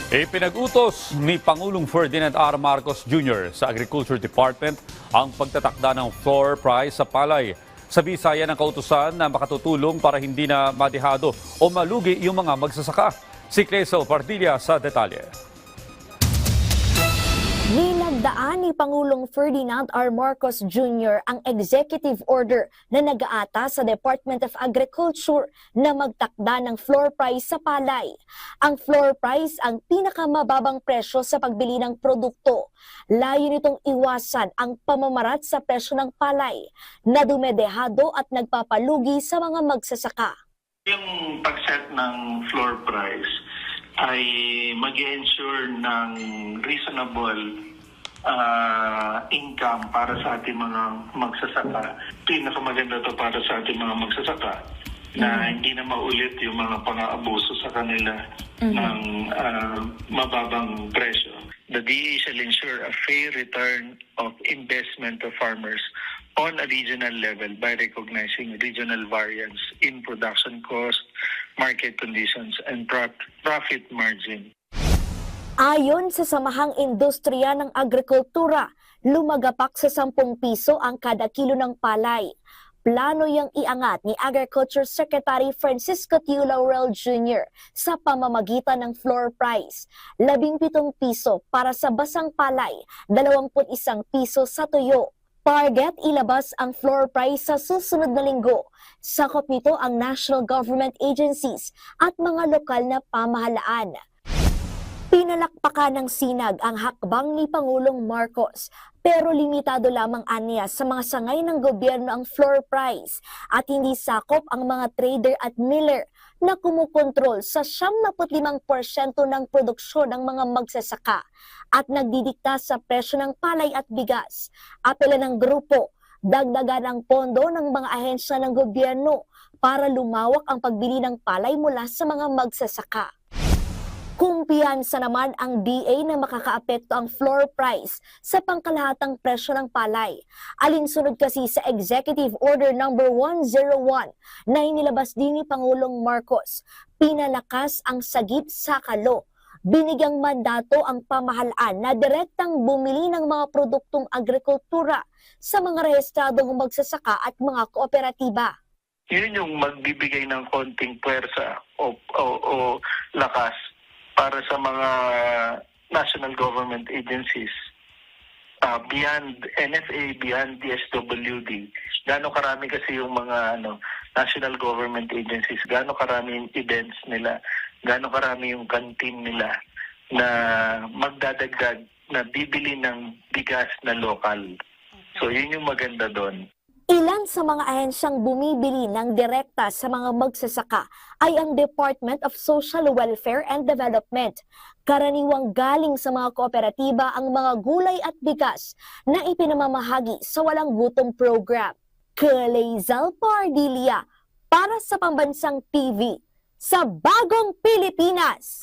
Ipinag-utos ni Pangulong Ferdinand R. Marcos Jr. sa Agriculture Department ang pagtatakda ng floor price sa palay. Sa bisaya ng kautusan na makatutulong para hindi na madihado o malugi yung mga magsasaka. Si Cresel Pardilla sa detalye. Nilagdaan ni Pangulong Ferdinand R. Marcos Jr. ang executive order na nag-aata sa Department of Agriculture na magtakda ng floor price sa palay. Ang floor price ang pinakamababang presyo sa pagbili ng produkto. Layo nitong iwasan ang pamamarat sa presyo ng palay na dumedehado at nagpapalugi sa mga magsasaka. Yung pag-set ng floor price ay mag-ensure ng reasonable income para sa ating mga magsasaka. Pinakamaganda to para sa ating mga magsasaka na hindi na maulit yung mga pang-aabuso sa kanila ng mababang presyo. The DA shall ensure a fair return of investment of farmers on a regional level by recognizing regional variance in production cost, market conditions, and profit margin. Ayon sa Samahang Industriya ng Agrikultura, lumagapak sa 10 piso ang kada kilo ng palay. Plano yang iangat ni Agriculture Secretary Francisco T. Laurel Jr. sa pamamagitan ng floor price. 17 piso para sa basang palay, 21 piso sa tuyo. Target ilabas ang floor price sa susunod na linggo. Sakop nito ang national government agencies at mga lokal na pamahalaan. Pinalakpakan ng sinag ang hakbang ni Pangulong Marcos, pero limitado lamang aniya sa mga sangay ng gobyerno ang floor price at hindi sakop ang mga trader at miller na kumukontrol sa 75% ng produksyon ng mga magsasaka at nagdidikta sa presyo ng palay at bigas. Apela ng grupo, dagdagan ang pondo ng mga ahensya ng gobyerno para lumawak ang pagbili ng palay mula sa mga magsasaka. Kumpiyansa naman ang DA na makakaapekto ang floor price sa pangkalahatang presyo ng palay. Alinsunod kasi sa Executive Order No. 101 na inilabas din ni Pangulong Marcos, pinalakas ang sagip sa kalo. Binigyang mandato ang pamahalaan na direktang bumili ng mga produktong agrikultura sa mga rehistradong magsasaka at mga kooperatiba. Yun yung magbibigay ng konting puwersa o lakas para sa mga national government agencies beyond NFA, beyond DSWD. Gaano karami kasi yung mga national government agencies, gaano karami yung events nila, gaano karami yung canteen nila na magdadagdag na bibili ng bigas na local. So yun yung maganda doon. Ilan sa mga ahensyang bumibili ng direkta sa mga magsasaka ay ang Department of Social Welfare and Development. Karaniwang galing sa mga kooperatiba ang mga gulay at bigas na ipinamamahagi sa Walang Gutom Program. Cresel Pardilla para sa Pambansang TV sa Bagong Pilipinas.